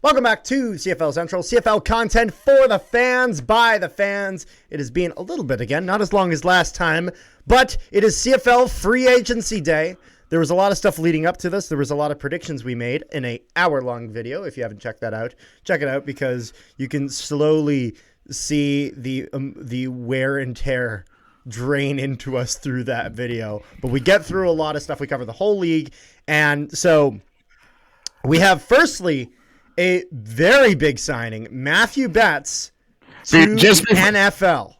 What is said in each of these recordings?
Welcome back to CFL Central, CFL content for the fans, by the fans. It has been a little bit again, not as long as last time, but it is CFL free agency day. There was a lot of stuff leading up to this. There was a lot of predictions we made in an hour-long video. If you haven't checked that out, check it out because you can slowly see the wear and tear drain into us through that video. But we get through a lot of stuff. We cover the whole league. And so we have, firstly, a very big signing, Mathieu to NFL.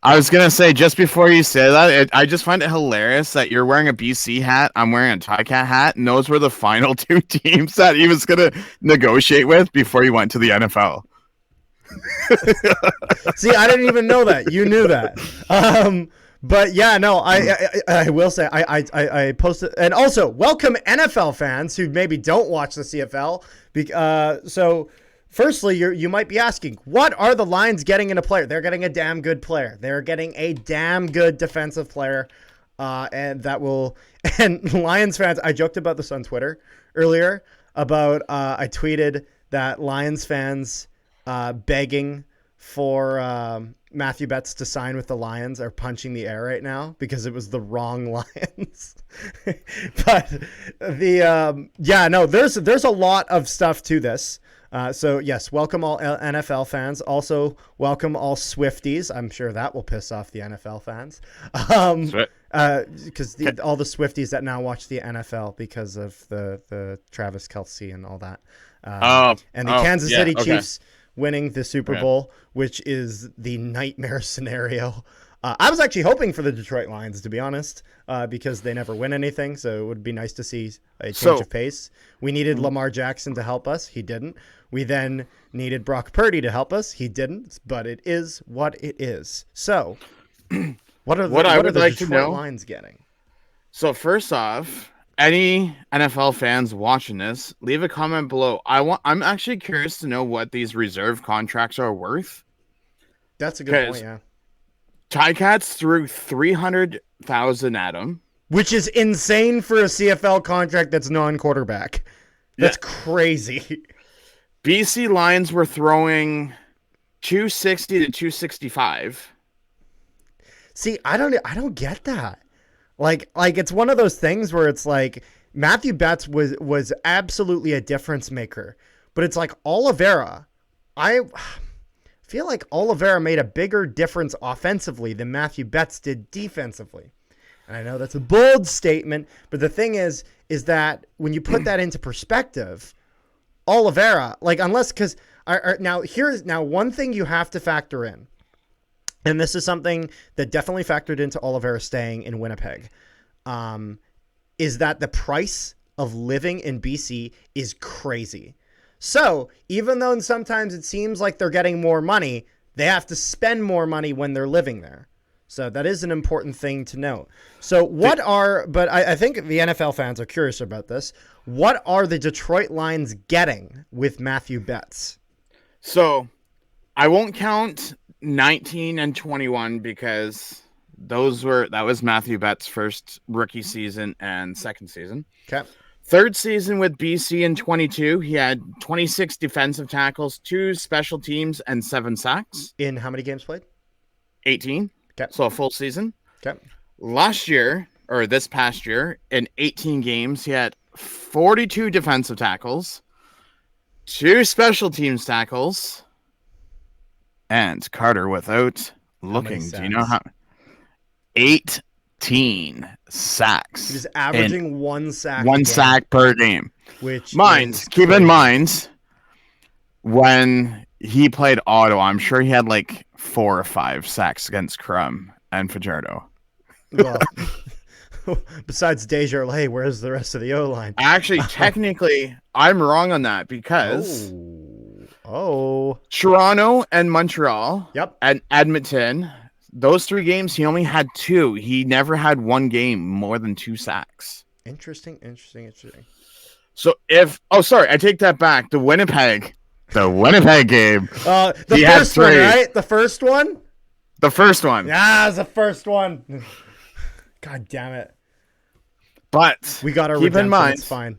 I was going to say, just before you say that, I just find it hilarious that you're wearing a BC hat, I'm wearing a Ticat hat, and those were the final two teams that he was going to negotiate with before he went to the NFL. See, I didn't even know that. You knew that. But yeah, no, I will say I posted, and also welcome NFL fans who maybe don't watch the CFL. So firstly, you might be asking, what are the Lions getting in a player? They're getting a damn good player. They're getting a damn good defensive player, and Lions fans. I joked about this on Twitter earlier about I tweeted that Lions fans begging for Mathieu to sign with the Lions are punching the air right now because it was the wrong Lions. But there's a lot of stuff to this. So yes, welcome all NFL fans. Also welcome all Swifties. I'm sure that will piss off the NFL fans. Because all the Swifties that now watch the NFL because of the Travis Kelce and all that. And the Kansas City Chiefs winning the Super Bowl, which is the nightmare scenario. I was actually hoping for the Detroit Lions, to be honest, because they never win anything. So it would be nice to see a change of pace. We needed Lamar Jackson to help us. He didn't. We then needed Brock Purdy to help us. He didn't. But it is what it is. So what are the Detroit Lions getting? So first off, any NFL fans watching this, leave a comment below. I'm actually curious to know what these reserve contracts are worth. That's a good point, yeah. Ticats threw $300,000 at him, which is insane for a CFL contract that's non-quarterback. That's crazy. BC Lions were throwing $260 to $265. See, I don't get that. Like it's one of those things where it's like Mathieu was absolutely a difference maker, but it's like Oliveira. I feel like Oliveira made a bigger difference offensively than Mathieu did defensively. And I know that's a bold statement, but the thing is that when you put that into perspective, Oliveira, now one thing you have to factor in. And this is something that definitely factored into Oliveira staying in Winnipeg, is that the price of living in BC is crazy. So even though sometimes it seems like they're getting more money, they have to spend more money when they're living there. So that is an important thing to note. So I think the NFL fans are curious about this. What are the Detroit Lions getting with Mathieu? So I won't count 19 and 21 because that was Mathieu first rookie season and second season. Okay. Third season with BC in 22, he had 26 defensive tackles, 2 special teams, and 7 sacks. In how many games played? 18. Okay. So a full season. Okay. This past year, in 18 games, he had 42 defensive tackles, 2 special teams tackles, and Carter, without looking, do you know how? 18 sacks. He was averaging 1 sack. 1 sack per game. Which keep in mind, when he played Ottawa, I'm sure he had like 4 or 5 sacks against Crum and Fajardo. Well, besides Desjardins, where's the rest of the O-line? Actually, technically, I'm wrong on that because Toronto and Montreal and Edmonton, those 3 games, he only had 2. He never had 1 game more than 2 sacks. Interesting. So I take that back. The Winnipeg game. The first one, right? The first one? The first one. Yeah, it's the first one. God damn it. But we got our keep in mind, it's fine.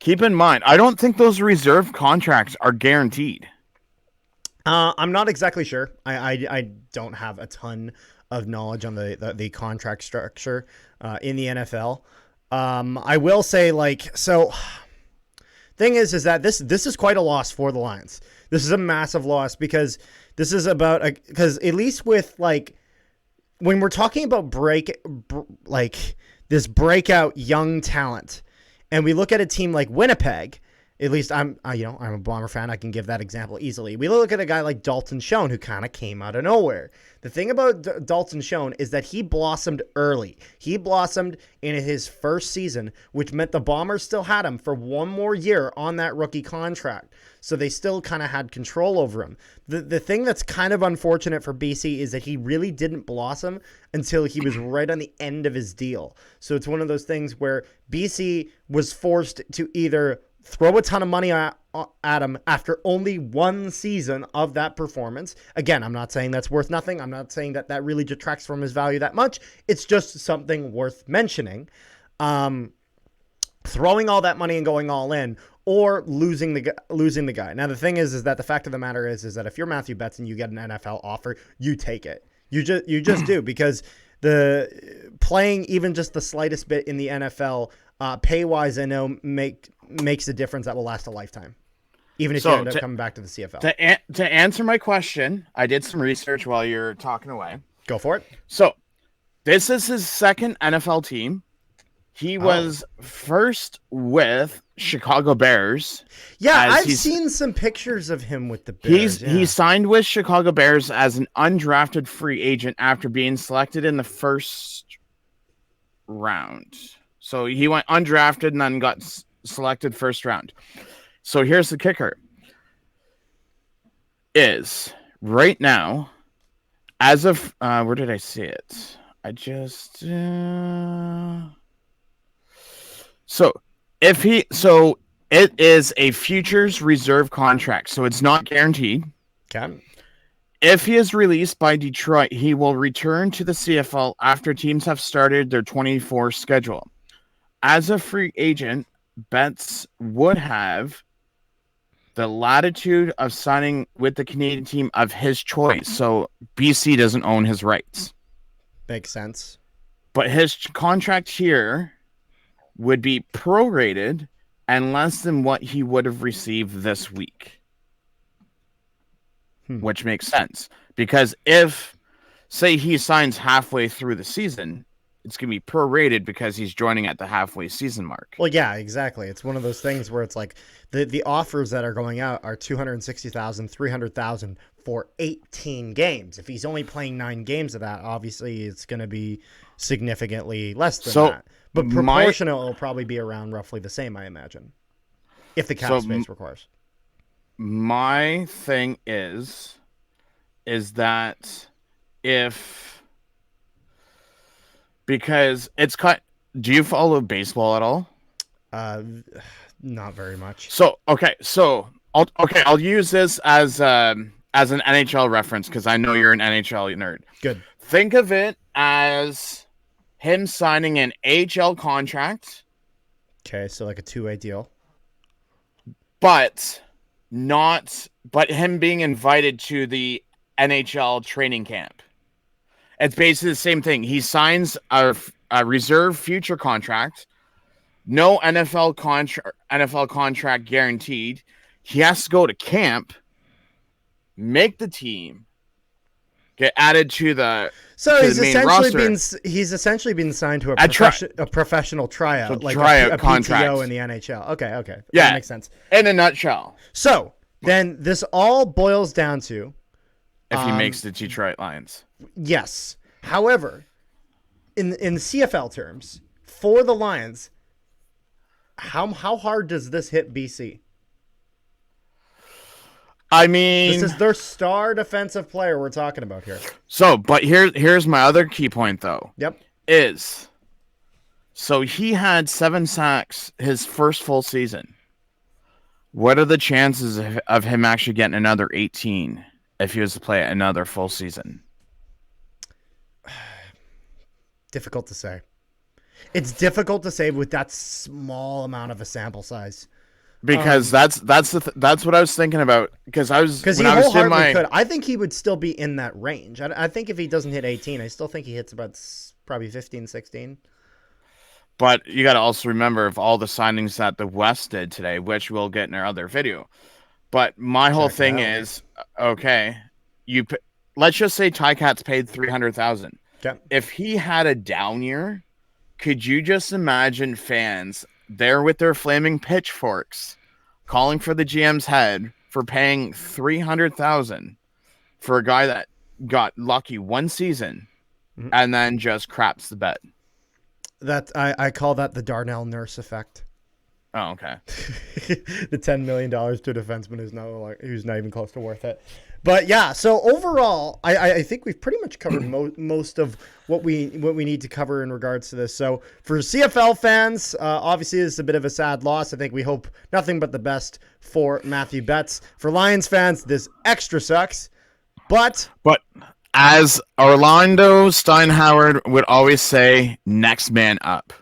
keep in mind, I don't think those reserve contracts are guaranteed. I'm not exactly sure. I don't have a ton of knowledge on the contract structure in the NFL. I will say, like, so thing is that this is quite a loss for the Lions. This is a massive loss because this is about because at least with like when we're talking about like this breakout young talent, and we look at a team like Winnipeg. At least I'm a Bomber fan. I can give that example easily. We look at a guy like Dalton Schoen, who kind of came out of nowhere. The thing about Dalton Schoen is that he blossomed early. He blossomed in his first season, which meant the Bombers still had him for one more year on that rookie contract. So they still kind of had control over him. The thing that's kind of unfortunate for BC is that he really didn't blossom until he was right on the end of his deal. So it's one of those things where BC was forced to either throw a ton of money at him after only one season of that performance. Again, I'm not saying that's worth nothing. I'm not saying that that really detracts from his value that much. It's just something worth mentioning. Throwing all that money and going all in, or losing the guy. Now the thing is that the fact of the matter is that if you're Mathieu Betts and you get an NFL offer, you take it. You just do, because the playing even just the slightest bit in the NFL, pay wise, I know makes a difference that will last a lifetime, even if you end up coming back to the CFL. To answer my question, I did some research while you're talking away. Go for it. So this is his second NFL team. He was first with Chicago Bears. Yeah, I've seen some pictures of him with the Bears. He signed with Chicago Bears as an undrafted free agent after being selected in the first round. So he went undrafted and then got selected first round. So here's the kicker. Is right now, as of where did I see it? I just so it is a futures reserve contract, so it's not guaranteed. Okay. If he is released by Detroit, he will return to the CFL after teams have started their 24 schedule. As a free agent, Betts would have the latitude of signing with the Canadian team of his choice. So BC doesn't own his rights. Makes sense. But his contract here would be prorated and less than what he would have received this week. Which makes sense. Because if, say, he signs halfway through the season, it's going to be prorated because he's joining at the halfway season mark. Well, yeah, exactly. It's one of those things where it's like the offers that are going out are $260,000, $300,000 for 18 games. If he's only playing 9 games of that, obviously it's going to be significantly less than that. But proportional, it'll probably be around roughly the same, I imagine, if the cap space requires. My thing is that because it's cut. Do you follow baseball at all? Not very much. So I'll use this as an NHL reference because I know you're an NHL nerd. Good. Think of it as him signing an AHL contract. Okay, so like a 2-way deal. But him being invited to the NHL training camp. It's basically the same thing. He signs a reserve future contract, no NFL contract guaranteed. He has to go to camp, make the team, get added to the main roster. He's essentially been signed to a professional tryout, so like a contract PTO in the NHL. Okay, yeah, that makes sense. In a nutshell. So then this all boils down to if he makes the Detroit Lions. Yes. However, in CFL terms, for the Lions, how hard does this hit BC? I mean, this is their star defensive player we're talking about here. So, but here's my other key point, though. Yep. So he had 7 sacks his first full season. What are the chances of him actually getting another 18 if he was to play another full season? Difficult to say. It's difficult to say with that small amount of a sample size. Because that's what I was thinking about. Because he wholeheartedly could. I think he would still be in that range. I think if he doesn't hit 18, I still think he hits about probably 15, 16. But you got to also remember of all the signings that the West did today, which we'll get in our other video. But my whole thing is, okay, let's just say Ticats paid $300,000. Okay. If he had a down year, could you just imagine fans there with their flaming pitchforks calling for the GM's head for paying $300,000 for a guy that got lucky one season and then just craps the bed? That I call that the Darnell Nurse effect. Oh, okay. The $10 million to a defenseman who's not even close to worth it. But yeah, so overall, I think we've pretty much covered most of what we need to cover in regards to this. So for CFL fans, obviously this is a bit of a sad loss. I think we hope nothing but the best for Matthew Betts. For Lions fans, this extra sucks. But as Orlando Steinhauer would always say, next man up.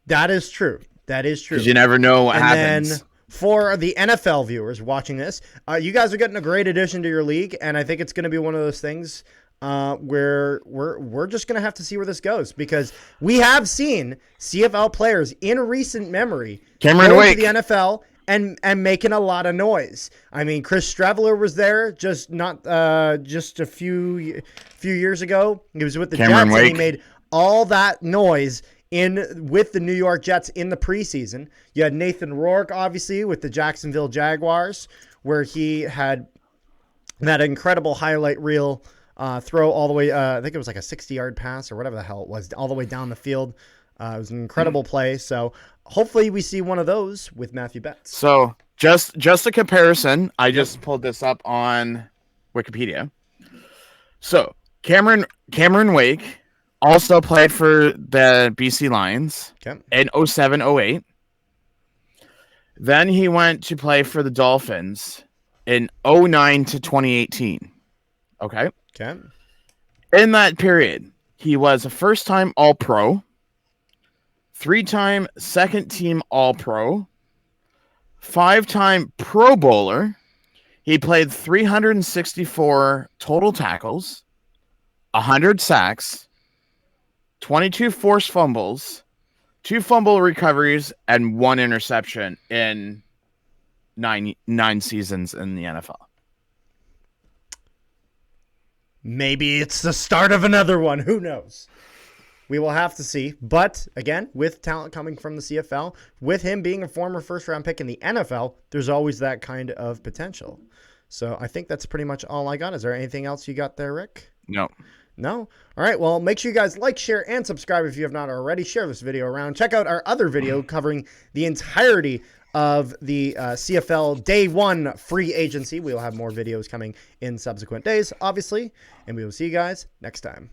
That is true. Because you never know what happens. Then for the NFL viewers watching this, you guys are getting a great addition to your league, and I think it's going to be one of those things where we're just going to have to see where this goes, because we have seen CFL players in recent memory go to the NFL and making a lot of noise. I mean, Chris Streveler was there just a few years ago. He was with the Jets, and he made all that noise with the New York Jets in the preseason. You had Nathan Rourke, obviously, with the Jacksonville Jaguars, where he had that incredible highlight reel throw all the way, I think it was like a 60-yard pass or whatever the hell it was, all the way down the field. It was an incredible play. So hopefully we see one of those with Matthew Betts. So just a comparison. I just pulled this up on Wikipedia. So Cameron Wake also played for the BC Lions in 07-08. Then he went to play for the Dolphins in 09 to 2018. Okay. In that period, he was a first-time All-Pro, 3-time second-team All-Pro, 5-time Pro Bowler. He played 364 total tackles, 100 sacks, 22 forced fumbles, 2 fumble recoveries, and 1 interception in nine seasons in the NFL. Maybe it's the start of another one. Who knows? We will have to see. But again, with talent coming from the CFL, with him being a former first-round pick in the NFL, there's always that kind of potential. So I think that's pretty much all I got. Is there anything else you got there, Rick? No. All right. Well, make sure you guys like, share, and subscribe if you have not already. Share this video around. Check out our other video covering the entirety of the CFL Day 1 free agency. We will have more videos coming in subsequent days, obviously. And we will see you guys next time.